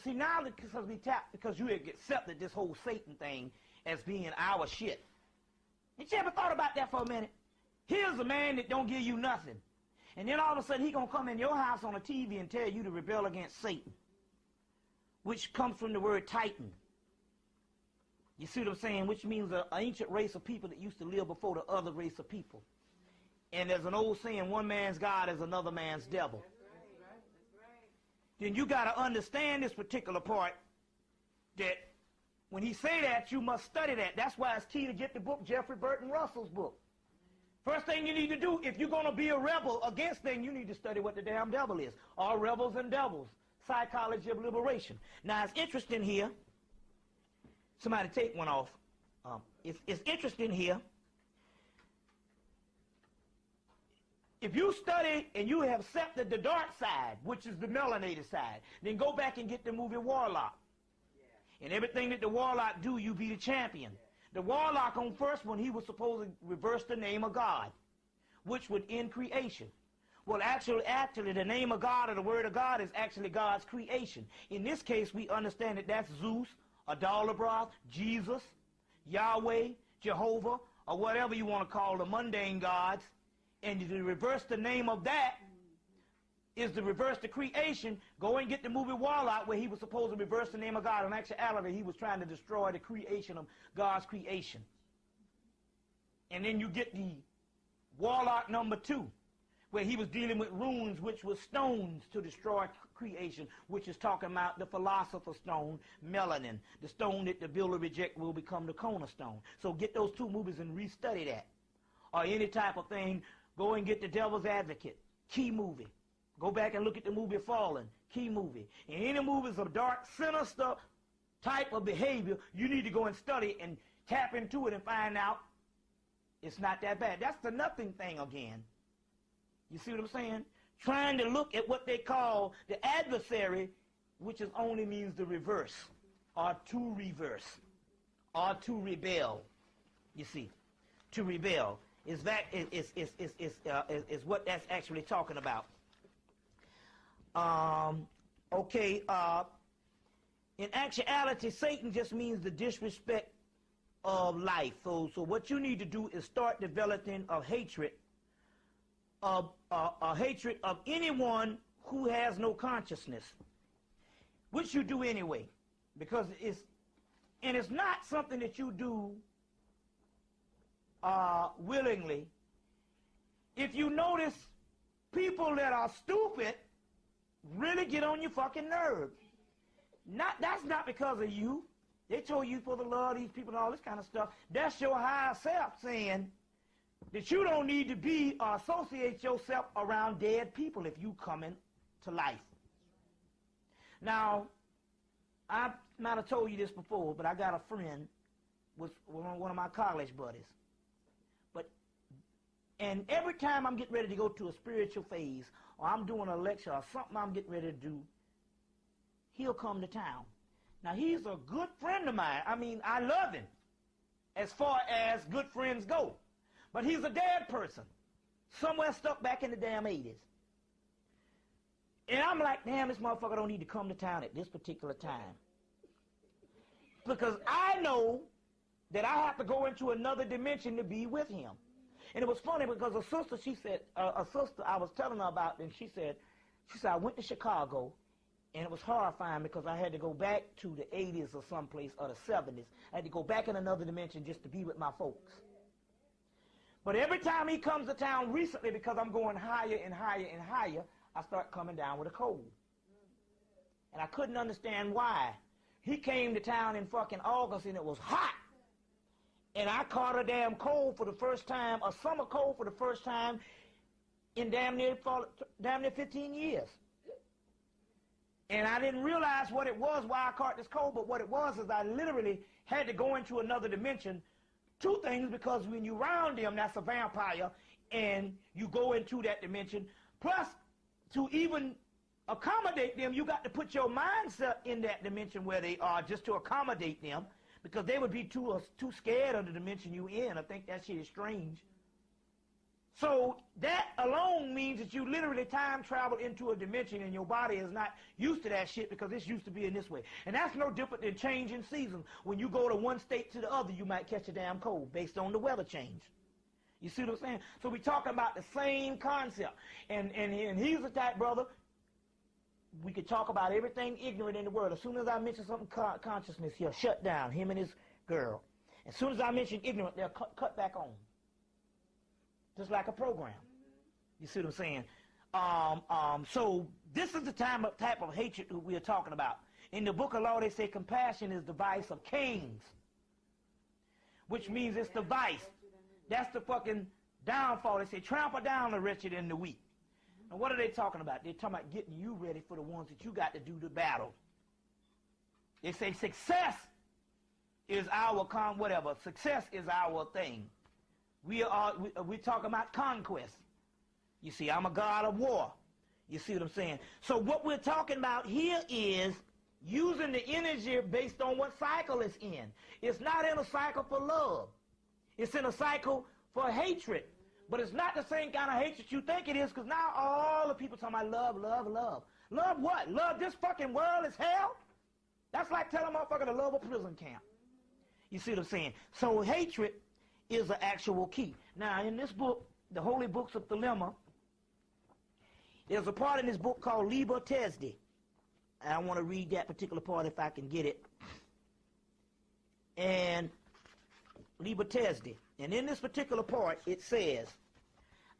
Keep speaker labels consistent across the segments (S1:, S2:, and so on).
S1: see, now because we tapped, because you had accepted this whole Satan thing as being our shit. Ain't you ever thought about that for a minute? Here's a man that don't give you nothing. And then all of a sudden he gonna come in your house on a TV and tell you to rebel against Satan, which comes from the word Titan. You see what I'm saying? Which means an ancient race of people that used to live before the other race of people. And there's an old saying, one man's God is another man's devil. Then you got to understand this particular part, that when he say that, you must study that. That's why it's key to get the book, Jeffrey Burton Russell's book. First thing you need to do, if you're going to be a rebel against things, you need to study what the damn devil is. All rebels and devils. Psychology of liberation. Now, it's interesting here. Somebody take one off. It's interesting here. If you study and you have accepted the dark side, which is the melanated side, then go back and get the movie Warlock. Yeah. And everything that the Warlock do, you be the champion. Yeah. The Warlock on first one, he was supposed to reverse the name of God, which would end creation. Well, actually, the name of God or the word of God is actually God's creation. In this case, we understand that that's Zeus, Adalabroth, Jesus, Yahweh, Jehovah, or whatever you want to call the mundane gods. And to reverse the name of that is to reverse the creation. Go and get the movie Warlock, where he was supposed to reverse the name of God. In actuality, he was trying to destroy the creation of God's creation. And then you get the Warlock number 2, where he was dealing with runes, which was stones to destroy creation, which is talking about the philosopher's stone, melanin, the stone that the builder reject will become the cornerstone. So get those 2 movies and restudy that. Or any type of thing. Go and get the Devil's Advocate, key movie. Go back and look at the movie Fallen, key movie. And any movies of dark, sinister type of behavior, you need to go and study and tap into it and find out it's not that bad. That's the nothing thing again. You see what I'm saying? Trying to look at what they call the adversary, which is only means the reverse, or to reverse, or to rebel. You see, to rebel. Is what that's actually talking about. Okay. In actuality, Satan just means the disrespect of life. So what you need to do is start developing a hatred of anyone who has no consciousness, which you do anyway, because it's not something that you do willingly. If you notice, people that are stupid really get on your fucking nerves. That's not because of you. They told you for the love of these people and all this kind of stuff. That's your higher self saying that you don't need to be or associate yourself around dead people if you come into life. Now, I might have told you this before, but I got a friend with one of my college buddies. And every time I'm getting ready to go to a spiritual phase, or I'm doing a lecture, or something I'm getting ready to do, he'll come to town. Now, he's a good friend of mine. I mean, I love him, as far as good friends go. But he's a dead person, somewhere stuck back in the damn 80s. And I'm like, damn, this motherfucker don't need to come to town at this particular time. Because I know that I have to go into another dimension to be with him. And it was funny because a sister, she said, a sister I was telling her about, and she said, I went to Chicago, and it was horrifying because I had to go back to the 80s or someplace, or the 70s. I had to go back in another dimension just to be with my folks. But every time he comes to town recently, because I'm going higher and higher and higher, I start coming down with a cold. And I couldn't understand why. He came to town in fucking August, and it was hot. And I caught a damn cold for the first time, a summer cold for the first time in damn near 15 years. And I didn't realize what it was, why I caught this cold, but what it was is I literally had to go into another dimension. 2 things, because when you round them, that's a vampire, and you go into that dimension. Plus, to even accommodate them, you got to put your mindset in that dimension where they are just to accommodate them. Because they would be too scared of the dimension you in. I think that shit is strange. So that alone means that you literally time travel into a dimension and your body is not used to that shit because it's used to being this way. And that's no different than changing seasons. When you go to one state to the other, you might catch a damn cold based on the weather change. You see what I'm saying? So we're talking about the same concept. And he's the type, brother, we could talk about everything ignorant in the world. As soon as I mention something consciousness, he'll shut down, him and his girl. As soon as I mention ignorant, they'll cut back on. Just like a program. You see what I'm saying? So this is the type of hatred that we are talking about. In the book of law, they say compassion is the vice of kings, which means it's the vice. That's the fucking downfall. They say trample down the wretched and the weak. And what are they talking about? They're talking about getting you ready for the ones that you got to do the battle. They say success is our whatever. Success is our thing. We're talking about conquest. You see, I'm a god of war. You see what I'm saying? So what we're talking about here is using the energy based on what cycle it's in. It's not in a cycle for love. It's in a cycle for hatred. But it's not the same kind of hatred you think it is, because now all the people talking about love, love, love. Love what? Love this fucking world is hell? That's like telling a motherfucker to love a prison camp. You see what I'm saying? So hatred is an actual key. Now, in this book, the Holy Books of Thelema, there's a part in this book called Liber Tesdi. And I want to read that particular part if I can get it. And Liber Tesdi. And in this particular part, it says,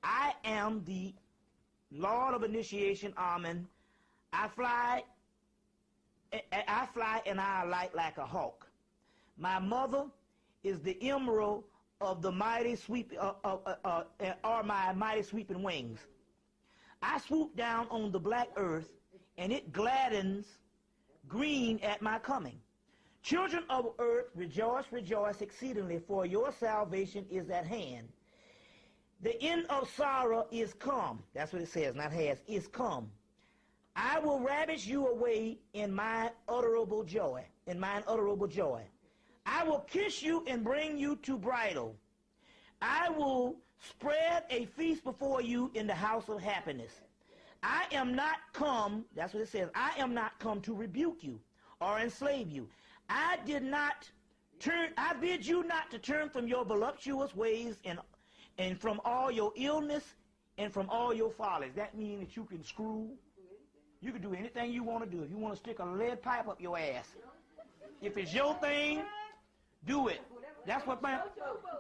S1: I am the Lord of Initiation, Amen. I fly and I alight like a hawk. My mother is the emerald of the mighty sweep, are my mighty sweeping wings. I swoop down on the black earth, and it gladdens green at my coming. Children of earth, rejoice, rejoice exceedingly, for your salvation is at hand. The end of sorrow is come. That's what it says, not has, is come. I will ravish you away in my unutterable joy, I will kiss you and bring you to bridal. I will spread a feast before you in the house of happiness. I am not come, that's what it says, I am not come to rebuke you or enslave you. I bid you not to turn from your voluptuous ways and from all your illness and from all your follies. That means that you can screw. You can do anything you want to do. If you want to stick a lead pipe up your ass, if it's your thing, do it. That's what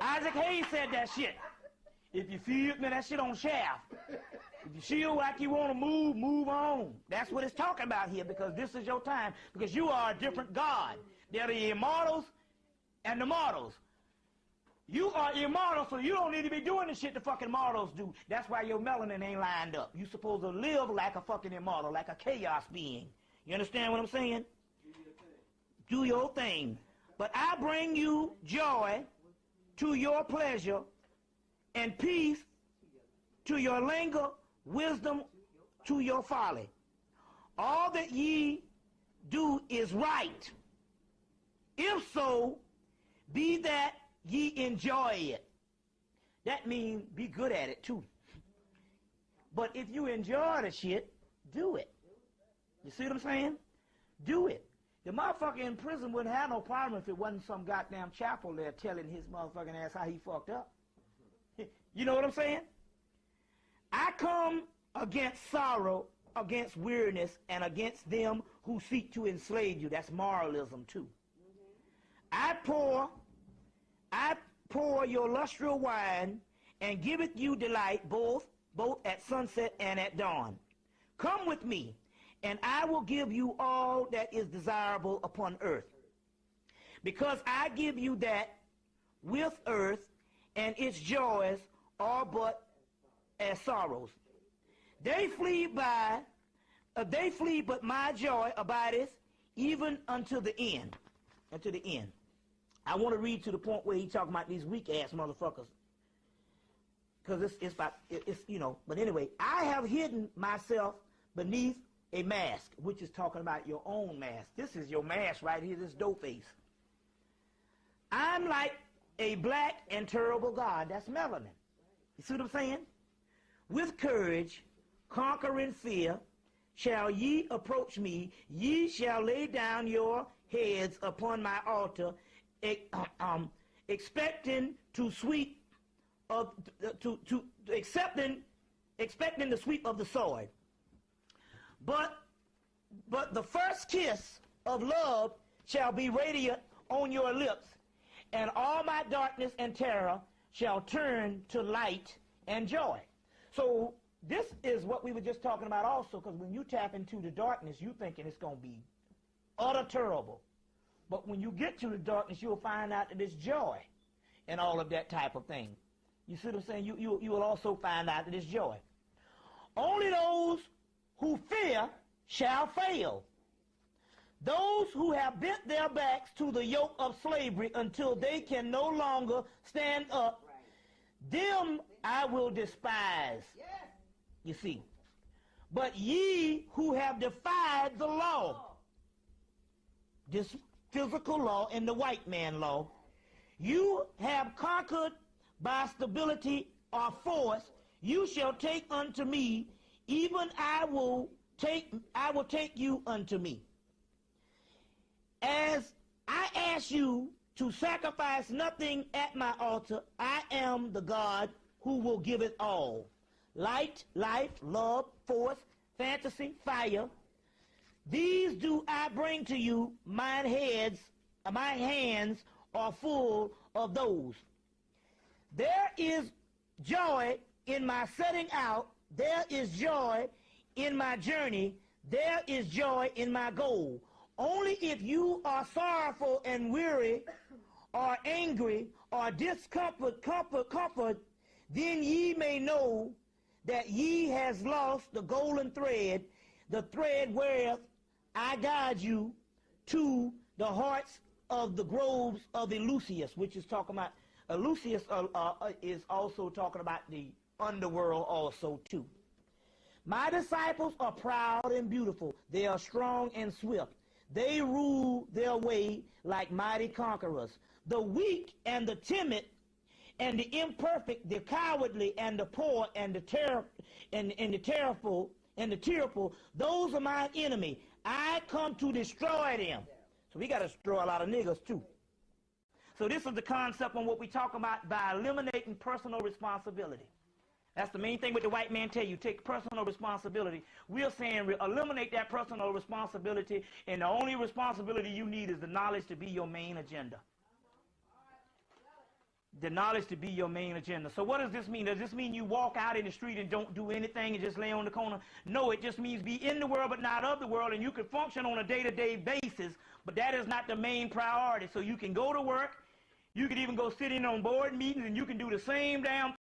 S1: Isaac Hayes said that shit. If you feel that shit on shaft. If you feel like you want to move on. That's what it's talking about here, because this is your time. Because you are a different God. They're the immortals and the mortals. You are immortal, so you don't need to be doing the shit the fucking mortals do. That's why your melanin ain't lined up. You supposed to live like a fucking immortal, like a chaos being. You understand what I'm saying? Do your thing. But I bring you joy to your pleasure and peace to your languor, wisdom to your folly. All that ye do is right. If so, be that ye enjoy it. That means be good at it too. But if you enjoy the shit, do it. You see what I'm saying? Do it. The motherfucker in prison wouldn't have no problem if it wasn't some goddamn chapel there telling his motherfucking ass how he fucked up. You know what I'm saying? I come against sorrow, against weariness, and against them who seek to enslave you. That's moralism too. I pour your lustrous wine and giveth you delight both at sunset and at dawn. Come with me, and I will give you all that is desirable upon earth. Because I give you that with earth and its joys are but as sorrows. They flee, but my joy abideth even unto the end. Unto the end. I want to read to the point where he's talking about these weak-ass motherfuckers. Because it's you know. But anyway, I have hidden myself beneath a mask, which is talking about your own mask. This is your mask right here, this dough face. I'm like a black and terrible God. That's melanin. You see what I'm saying? With courage, conquering fear, shall ye approach me. Ye shall lay down your heads upon my altar, expecting to sweep of expecting the sweep of the sword. But the first kiss of love shall be radiant on your lips, and all my darkness and terror shall turn to light and joy. So this is what we were just talking about also, because when you tap into the darkness, you thinking it's going to be utter terrible. But when you get to the darkness, you'll find out that it's joy and all of that type of thing. You see what I'm saying? You will also find out that it's joy. Only those who fear shall fail. Those who have bent their backs to the yoke of slavery until they can no longer stand up, them I will despise. You see. But ye who have defied the law, this physical law and the white man law, you have conquered by stability or force, you shall take unto me, even I will take you unto me. As I ask you to sacrifice nothing at my altar, I am the God who will give it all. Light, life, love, force, fantasy, fire. These do I bring to you, my hands are full of those. There is joy in my setting out. There is joy in my journey. There is joy in my goal. Only if you are sorrowful and weary, or angry, or discomfort, comfort, then ye may know that ye has lost the golden thread, the thread wherewith I guide you to the hearts of the groves of Eleusis, which is talking about, Eleusis is also talking about the underworld also too. My disciples are proud and beautiful. They are strong and swift. They rule their way like mighty conquerors. The weak and the timid and the imperfect, the cowardly and the poor and the tearful, those are my enemy. I come to destroy them. So we got to destroy a lot of niggas too. So this is the concept on what we talk about by eliminating personal responsibility. That's the main thing with the white man tell you, take personal responsibility. We're saying eliminate that personal responsibility, and the only responsibility you need is the knowledge to be your main agenda. The knowledge to be your main agenda. So what does this mean? Does this mean you walk out in the street and don't do anything and just lay on the corner? No, it just means be in the world but not of the world, and you can function on a day-to-day basis, but that is not the main priority. So you can go to work, you can even go sit in on board meetings, and you can do the same damn